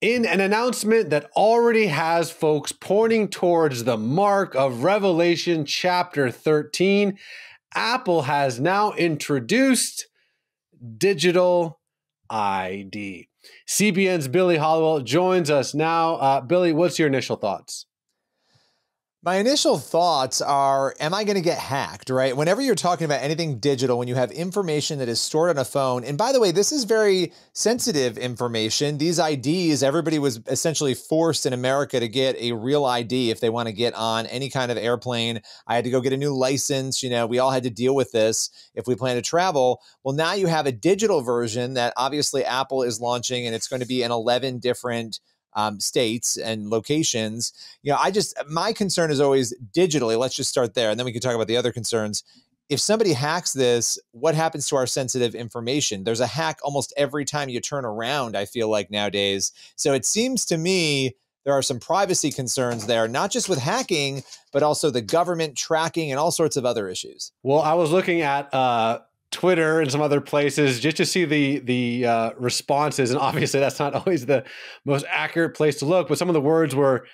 In an announcement that already has folks pointing towards the mark of Revelation chapter 13, Apple has now introduced digital ID. CBN's Billy Hallowell joins us now. Billy, what's your initial thoughts? My initial thoughts are, am I going to get hacked, right? Whenever you're talking about anything digital, when you have information that is stored on a phone, and by the way, this is very sensitive information. These IDs, everybody was essentially forced in America to get a real ID if they want to get on any kind of airplane. I had to go get a new license. You know, we all had to deal with this if we plan to travel. Well, now you have a digital version that obviously Apple is launching, and it's going to be in 11 different states and locations. You know, my concern is always digitally. Let's just start there, and then we can talk about the other concerns. If somebody hacks this, what happens to our sensitive information? There's a hack almost every time you turn around, I feel like nowadays. So it seems to me there are some privacy concerns there, not just with hacking, but also the government tracking and all sorts of other issues. Well, I was looking at Twitter and some other places just to see the responses. And obviously that's not always the most accurate place to look, but some of the words were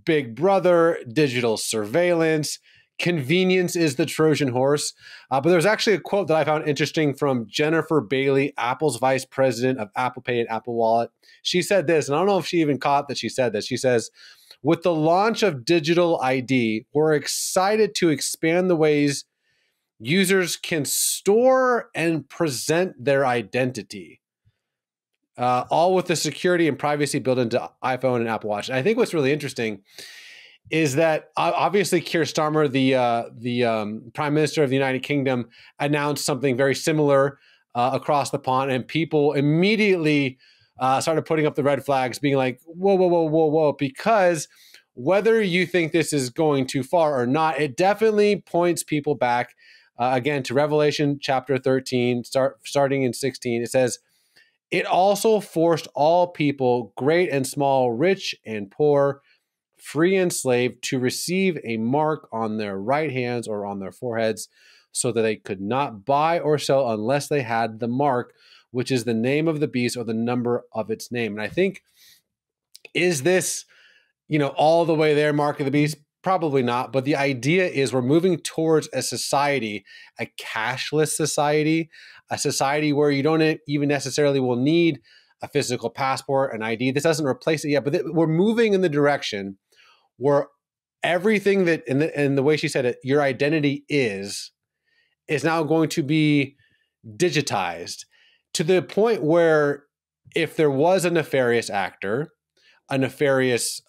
Big Brother, digital surveillance, convenience is the Trojan horse. But there's actually a quote that I found interesting from Jennifer Bailey, Apple's vice president of Apple Pay and Apple Wallet. She said this, and I don't know if she even caught that she said this. She says, with the launch of digital ID, we're excited to expand the ways users can store and present their identity, all with the security and privacy built into iPhone and Apple Watch. And I think what's really interesting is that obviously Keir Starmer, the Prime Minister of the United Kingdom, announced something very similar across the pond, and people immediately started putting up the red flags, being like, whoa, whoa, whoa, whoa, whoa, because whether you think this is going too far or not, it definitely points people back again to Revelation chapter 13, starting in 16. It says, it also forced all people, great and small, rich and poor, free and slave, to receive a mark on their right hands or on their foreheads, so that they could not buy or sell unless they had the mark, which is the name of the beast or the number of its name. And I think, is this, all the way there, mark of the beast? Probably not, but the idea is we're moving towards a society, a cashless society, a society where you don't even necessarily will need a physical passport, an ID. This doesn't replace it yet, but we're moving in the direction where everything that, and the way she said it, your identity is now going to be digitized to the point where if there was a nefarious actor, a nefarious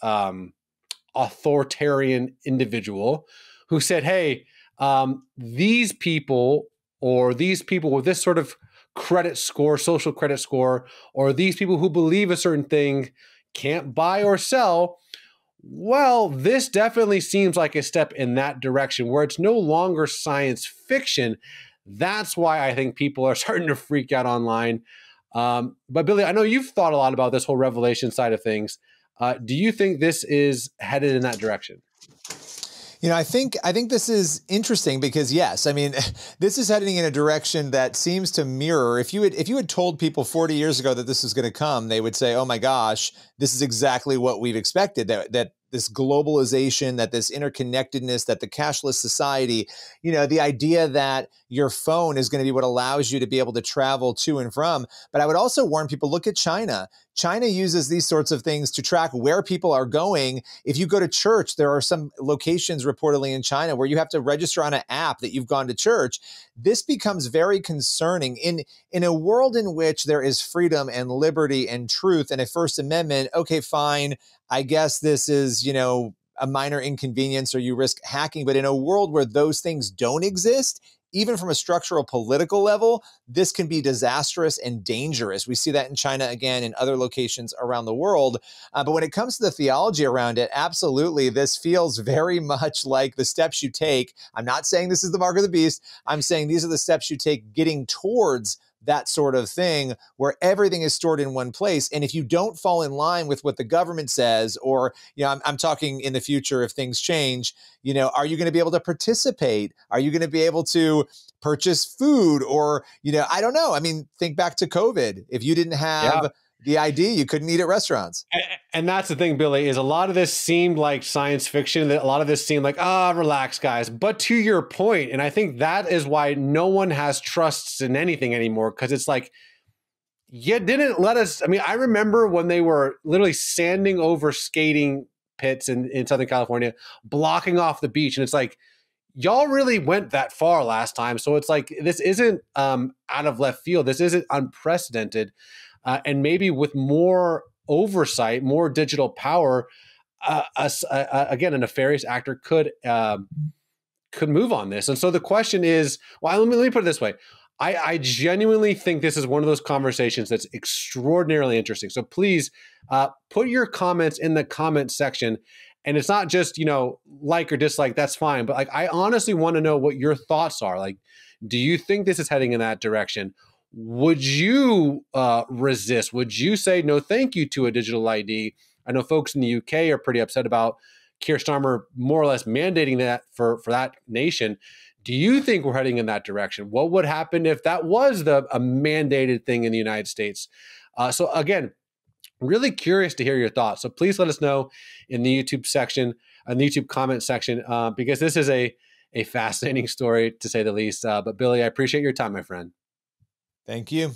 authoritarian individual who said, hey, these people with this sort of credit score, social credit score, or these people who believe a certain thing can't buy or sell, well, this definitely seems like a step in that direction where it's no longer science fiction. That's why I think people are starting to freak out online. But Billy, I know you've thought a lot about this whole Revelation side of things. Do you think this is headed in that direction? I think this is interesting because, yes, I mean, this is heading in a direction that seems to mirror. If you had told people 40 years ago that this was going to come, they would say, oh my gosh, this is exactly what we've expected, that this globalization, that this interconnectedness, that the cashless society, the idea that your phone is going to be what allows you to be able to travel to and from. But I would also warn people, look at China. China uses these sorts of things to track where people are going. If you go to church, there are some locations reportedly in China where you have to register on an app that you've gone to church. This becomes very concerning in a world in which there is freedom and liberty and truth and a First Amendment. Okay, fine. I guess this is, a minor inconvenience or you risk hacking. But in a world where those things don't exist, even from a structural political level, this can be disastrous and dangerous. We see that in China, again, in other locations around the world. But when it comes to the theology around it, absolutely, this feels very much like the steps you take. I'm not saying this is the mark of the beast. I'm saying these are the steps you take getting towards that sort of thing where everything is stored in one place. And if you don't fall in line with what the government says, or, I'm talking in the future, if things change, are you going to be able to participate? Are you going to be able to purchase food? Or, I don't know. I mean, think back to COVID. If you didn't have the ID, you couldn't eat at restaurants. And that's the thing, Billy, is a lot of this seemed like science fiction. That a lot of this seemed like, relax, guys. But to your point, and I think that is why no one has trusts in anything anymore, because it's like, you didn't let us. I mean, I remember when they were literally sanding over skating pits in Southern California, blocking off the beach. And it's like, y'all really went that far last time. So it's like, this isn't out of left field. This isn't unprecedented. And maybe with more oversight, more digital power, again, a nefarious actor could move on this. And so the question is, well, let me put it this way. I genuinely think this is one of those conversations that's extraordinarily interesting. So please put your comments in the comment section. And it's not just, like or dislike, that's fine. But like, I honestly want to know what your thoughts are. Like, do you think this is heading in that direction? Would you resist? Would you say no thank you to a digital ID? I know folks in the UK are pretty upset about Keir Starmer more or less mandating that for that nation. Do you think we're heading in that direction? What would happen if that was a mandated thing in the United States? So again, really curious to hear your thoughts. So please let us know in the YouTube section, in the YouTube comment section, because this is a fascinating story to say the least. But Billy, I appreciate your time, my friend. Thank you.